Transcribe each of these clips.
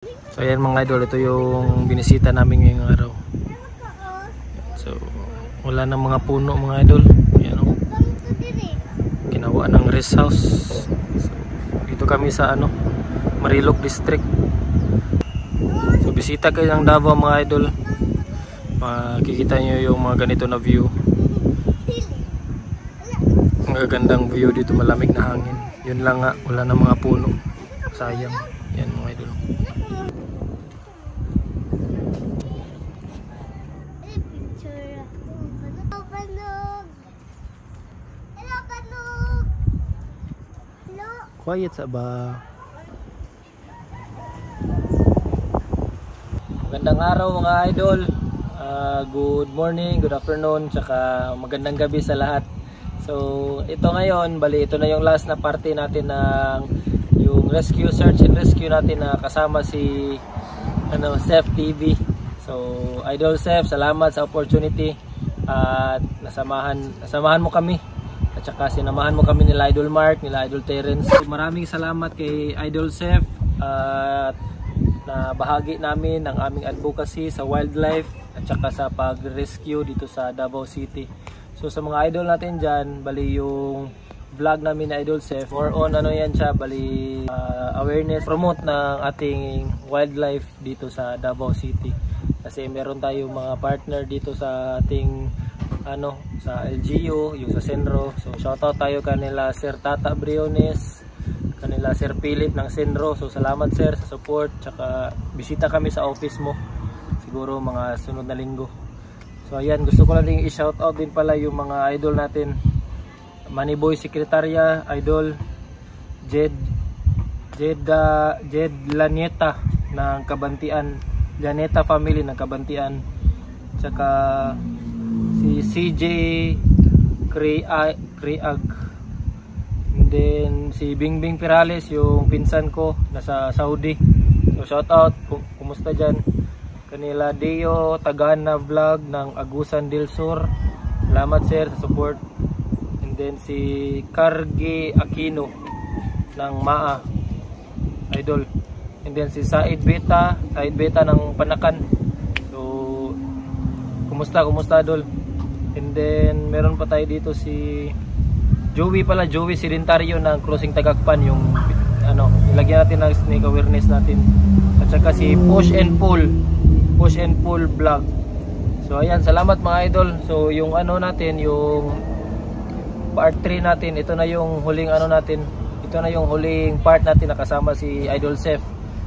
So ayan mga idol, ito yung binisita namin ngayong araw. So wala nang mga puno mga idol. Ayan o, ginawa ng rest house. So, dito kami sa Marilog District. So bisita kayo ng Davao mga idol, makikita nyo yung mga ganito na view. Magagandang view dito, malamig na hangin. Yun lang nga, wala nang mga puno, sayang. Yan mga idol. Quiet sa ba? Magandang araw mga idol. Good morning, good afternoon, tsaka magandang gabi sa lahat. So ito ngayon, bali ito na yung last na party natin ng yung rescue, search and rescue natin na kasama si Sef TV. So Idol Sef, salamat sa opportunity at nasamahan mo kami. At saka sinamahan mo kami nila Idol Mark, nila Idol Terence. So, maraming salamat kay Idol Sef at na bahagi namin ng aming advocacy sa wildlife at saka sa pag-rescue dito sa Davao City. So sa mga idol natin dyan, bali yung vlog namin na Idol Sef, more on yan siya, bali awareness, promote ng ating wildlife dito sa Davao City. Kasi meron tayong mga partner dito sa ating sa LGU, yung sa Senro. So shoutout tayo kanila Sir Tata Briones, kanila Sir Philip ng Senro. So salamat sir sa support, tsaka bisita kami sa office mo siguro mga sunod na linggo. So ayan, gusto ko lang din i-shoutout din pala yung mga idol natin, Moneyboy Secretaria, Idol Jed Lanieta ng Kabantian, Lanieta family ng Kabantian, tsaka si CJ Kriag, and then si Bingbing Pirales, yung pinsan ko nasa Saudi. So shout out, kumusta dyan? Kanila Deo Tagana Vlog ng Agusan del Sur, salamat sir sa support. And then si Kargi Aquino ng MAA Idol, and then si Said Beta ng Panakan. So kumusta Idol? And then meron pa tayo dito si Joey Sedentario ng Crossing Tagakpan, yung ilagyan natin ng snake awareness natin. At saka si Push and Pull vlog. So ayan, salamat mga idol. So yung natin, yung part 3 natin, ito na yung huling natin. Ito na yung huling part natin na kasama si Idol Sef.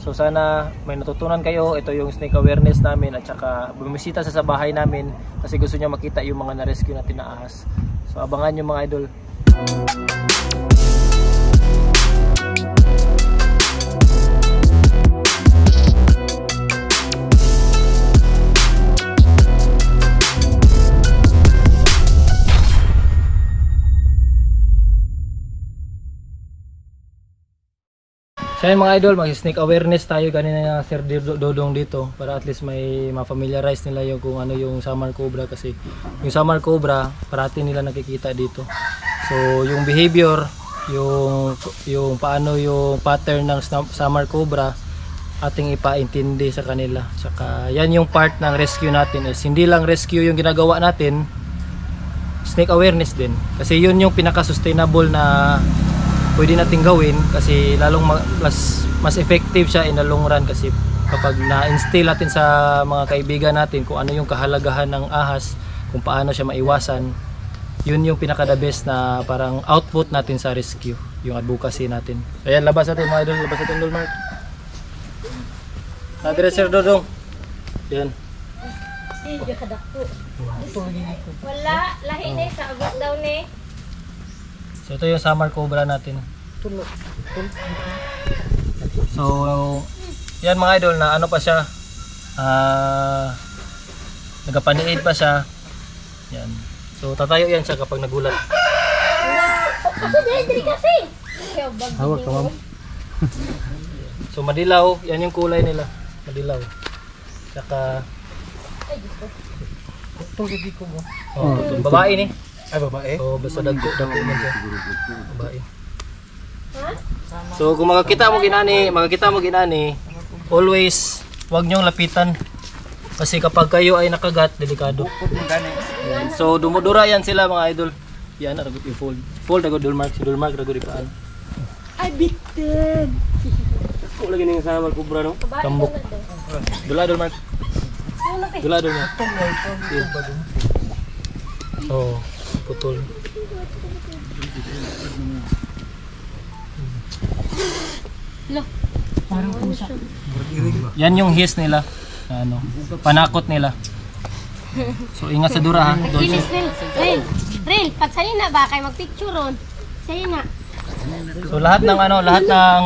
So sana may natutunan kayo. Ito yung snake awareness namin, at saka bumisita sa bahay namin kasi gusto niyo makita yung mga na-rescue natin na ahas. So abangan nyo mga idol. So yun mga idol, mag-snake awareness tayo kanina na Sir Dodong dito, para at least may ma-familiarize nila yung kung ano yung Samar Cobra. Kasi yung Samar Cobra parati nila nakikita dito. So yung behavior, yung paano yung pattern ng Samar Cobra ating ipaintindi sa kanila. Saka yan yung part ng rescue natin, is hindi lang rescue yung ginagawa natin, snake awareness din. Kasi yun yung pinaka-sustainable na pwede natin gawin, kasi lalong mas effective siya in the long run. Kasi kapag na-instill natin sa mga kaibigan natin kung ano yung kahalagahan ng ahas, kung paano siya maiwasan, yun yung pinaka the best na parang output natin sa rescue, yung advocacy natin. Ayan, labas natin mga idol, labas natin Idol Mark. Nadire Sir Dodong. Yan. Wala, lahi na sa agot daw ni. So ito yung Samar Cobra natin. So yan mga idol, na pa siya, nagapaniid pa siya. Yan. So tatayo yan siya kapag nagulat. Hawak ka ma'am. So madilaw, yan yung kulay nila, madilaw. Saka itong gabi ko mo. Babae ni. Ay, babae? Oo, basta dagko man siya. Babae. So kung makakita mo ginani, always wag nyong lapitan. Kasi kapag kayo ay nakagat, delikado. Yan. So dumudura yan sila mga idol. Yan, ragot i-fold. Fold ragot Dulmark, si Dulmark ragot ipaan. Ay, bitin! Ako lagi ning sama kubra no. Kambok. Dula Dulmark. Dula Dulmark. Oh, putol. Parang pusa. Yan yung his nila. Ano, panakot nila. So ingat sa dura ha. Kinis, Ril, pag sa'yo na ba, kayo mag-picture ron. Sa'yo na. So lahat ng ano, lahat ng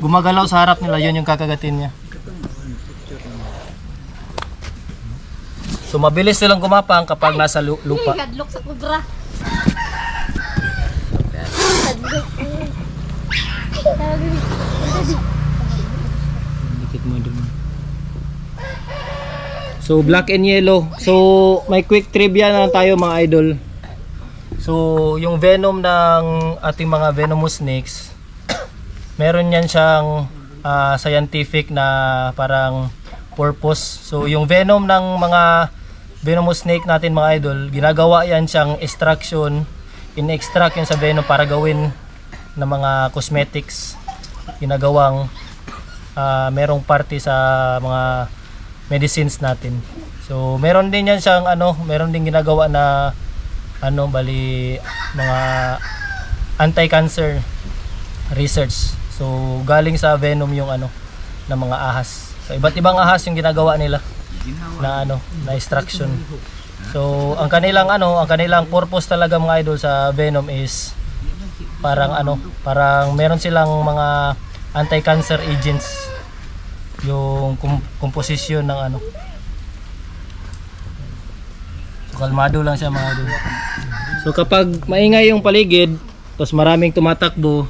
gumagalaw sa harap nila, yun yung kakagatin niya. So mabilis silang gumapang kapag nasa lupa. Ay, gadlok sa kubra. Dikit mo dun. So black and yellow. So may quick trivia na tayo mga idol. So yung venom ng ating mga venomous snakes, meron yan siyang scientific na parang purpose. So yung venom ng mga venomous snake natin mga idol, ginagawa yan siyang extraction, in-extract yun sa venom para gawin na mga cosmetics, ginagawang merong parte sa mga medicines natin. So meron din yan siyang ano, meron din ginagawa na ano, bali mga anti-cancer research. So galing sa venom yung ano ng mga ahas. So iba't ibang ahas yung ginagawa nila na ano, na extraction. So ang kanilang ano, ang kanilang purpose talaga mga idol sa venom is parang ano, parang meron silang mga anti-cancer agents, yung komposisyon ng ano. So kalmado lang siya mga idol. So kapag maingay yung paligid, tapos maraming tumatakbo,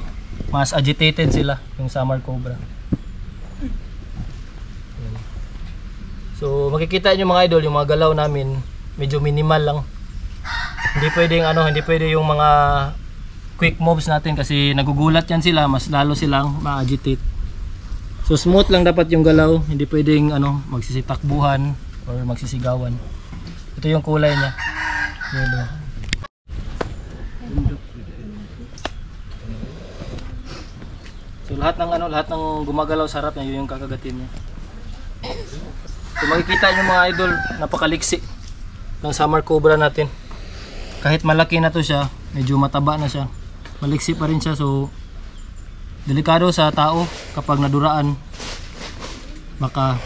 mas agitated sila yung summer cobra. So makikita nyo mga idol, yung mga galaw namin medyo minimal lang. Hindi pwedeng ano, hindi pwede yung mga quick moves natin kasi nagugulat yan sila, mas lalo silang ma-agitate. So smooth lang dapat yung galaw, hindi pwedeng ano, magsisitakbuhan or magsisigawan. Ito yung kulay niya. Yellow. So lahat ng ano, lahat ng gumagalaw sa harap niya, yun yung kakagatin niya. So makikita niyo mga idol, napakaliksi ng summer cobra natin. Kahit malaki na to siya, medyo mataba na siya, maliksi pa rin siya. So delikado sa tao kapag naduraan, baka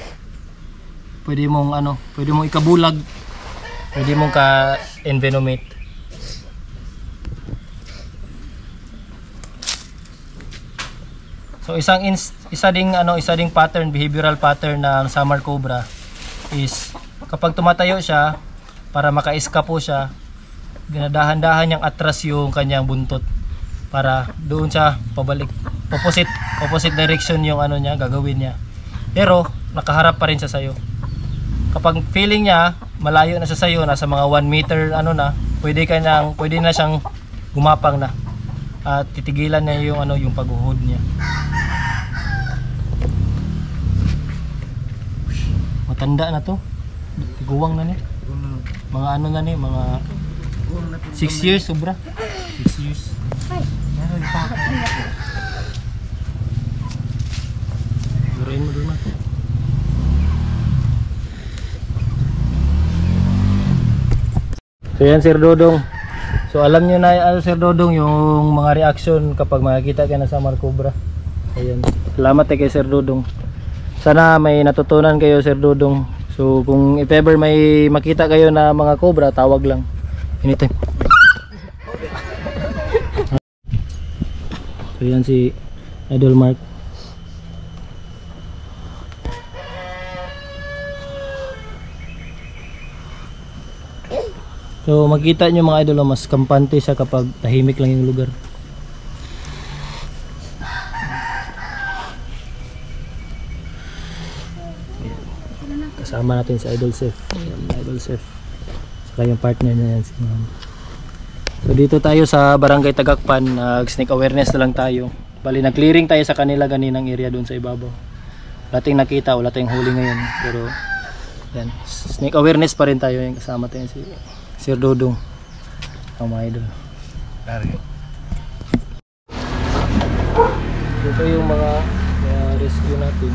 pwede mong ano, pwede mong ikabulag, pwede mong ka-envenomate. So isa ding pattern, behavioral pattern ng summer cobra is kapag tumatayo siya, para maka-escape po siya, dinadahan-dahan niyang atras yung kanyang buntot para doon siya pabalik, opposite direction yung ano niya gagawin niya. Pero nakaharap pa rin siya sa iyo. Kapag feeling niya malayo na siya sa iyo, nasa mga 1 meter ano na, pwede na siyang gumapang na. At titigilan niya yung ano, yung paghuhod niya. Matanda na to. Tiguwang na niya. Mga ano na niya, mga 6 years sobra. 6 years. Meron pa. Guruin mo doon na. So yan Sir Dodong. So alam niyo na ano Sir Dodong yung mga reaction kapag makikita ka na summer cobra. Ayan. Salamat kay Sir Dodong. Sana may natutunan kayo Sir Dodong. So kung if ever may makita kayo na mga cobra, tawag lang. Anytime. So yan si Idol Mark. So makita nyo mga idol, mas kampante siya kapag tahimik lang yung lugar. Kasama natin si Idol Chef. Idol Chef. Saka yung partner niya yan si Ma'am. So dito tayo sa Barangay Tagakpan, snake awareness na lang tayo. Bali nag-clearing tayo sa kanila ganinang area doon sa ibabaw. wala tayong nakita, wala tayong huli ngayon, pero yan, snake awareness pa rin tayo. Yung kasama tayo si Sir Dodong, ang mga idol. Ito yung mga rescue natin.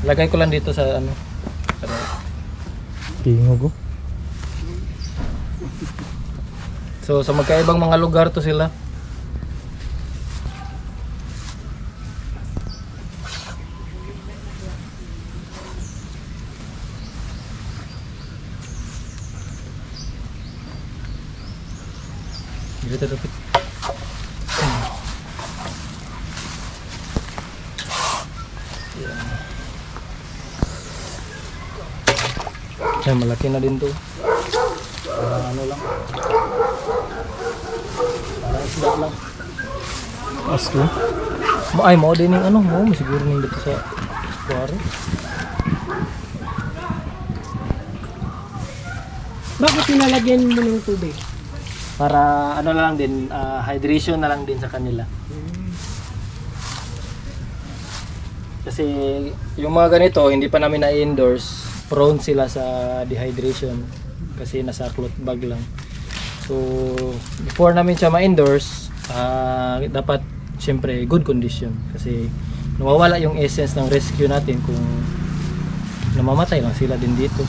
Lagay ko lang dito sa ano, tingog ko. So sa magkaibang mga lugar to sila. Dito dapat. Yan, malaki na din to. Ano lang. Parang isda lang. Asko. Ay, mo din yung ano, mo siguro ning dito sa kuwari. Bakit nilalagyan mo ng tubig? Para ano lang din, hydration na lang din sa kanila. Kasi yung mga ganito, hindi pa namin na-endorse, prone sila sa dehydration kasi nasa cloth bag lang. So before namin siya ma-endorse, dapat syempre good condition kasi nawawala yung essence ng rescue natin kung namamatay lang sila din dito.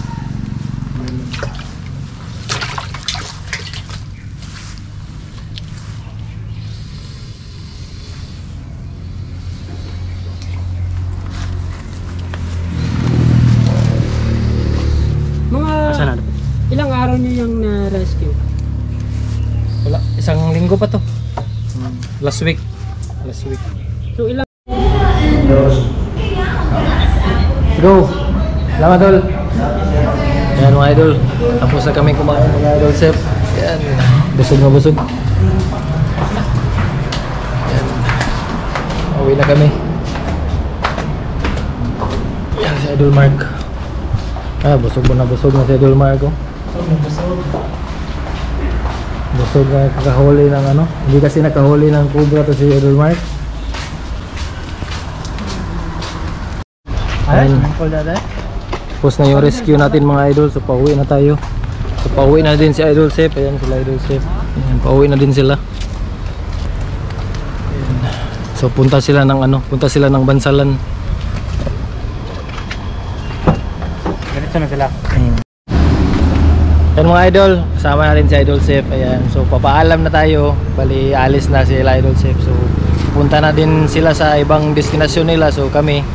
Ilang araw niyo yung na-rescue? Wala, isang linggo pa to. Last week. So ilang... Go! Salamat idol! Yan mga idol. Tapos na kami kumain mga idol chef. Yan. Busog na busog. Yan. Uwi na kami. Yan si Idol Mark. Busog na si Idol Mark. Busog na kakahuli ng ano. Hindi kasi nakahuli ng cobra to si Idol Mark. Ayan. Tapos na yung rescue natin mga idol. So pauwi na tayo. So pauwi na din si Idol Chef. Ayan sila Idol Chef. Ayan, pauwi na din sila. Ayan. So punta sila ng Bansalan. Ganito na sila. Yan mga idol, kasama natin si Idol Chef. Ayan, so papaalam na tayo. Bali alis na sila Idol Chef. So punta na din sila sa ibang destinasyon nila. So kami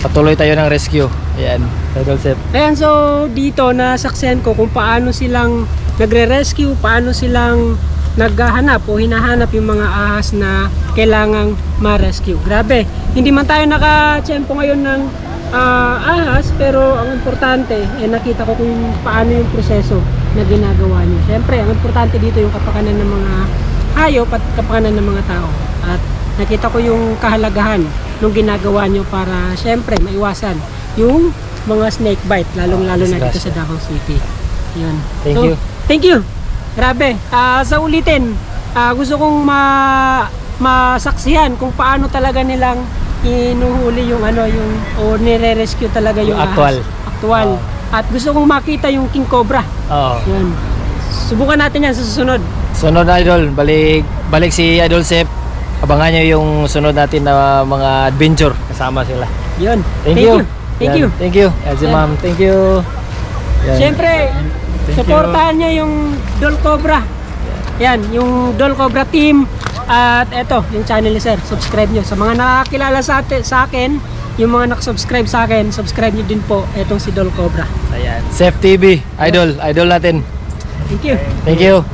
patuloy tayo ng rescue. Ayan, Idol Chef. Ayan, so dito nasaksihan ko kung paano silang nagre-rescue, paano silang naghahanap o hinahanap yung mga ahas na kailangang ma-rescue. Grabe, hindi man tayo naka-tsempo ngayon ng ahas, pero ang importante nakita ko kung paano yung proseso na ginagawa nyo. Siyempre, ang importante dito yung kapakanan ng mga hayop at kapakanan ng mga tao, at nakita ko yung kahalagahan ng ginagawa nyo para siyempre maiwasan yung mga snake bite, lalong lalo na dito sa Davao City. Yun. Thank you. Grabe. Sa ulitin, gusto kong masaksihan kung paano talaga nilang inuhuli yung o nire-rescue talaga yung actual. At gusto kong makita yung king cobra. Yun. Subukan natin yan sa susunod. Sunod na idol, balik si Idol Chef. Abangan nyo yung sunod natin na mga adventure. Kasama sila. Yun. Thank you. Thank you. As ma'am, thank you. Yan. Siyempre, supportahan nyo yung Dol Cobra. Yan, yung Dol Cobra team. At eto, yung channel ni Sir, subscribe nyo. Sa mga nakakilala sa akin, yung mga nakasubscribe sa akin, subscribe nyo din po etong si Dol Cobra. Ayan, Chef TV, idol natin. Thank you. Thank you.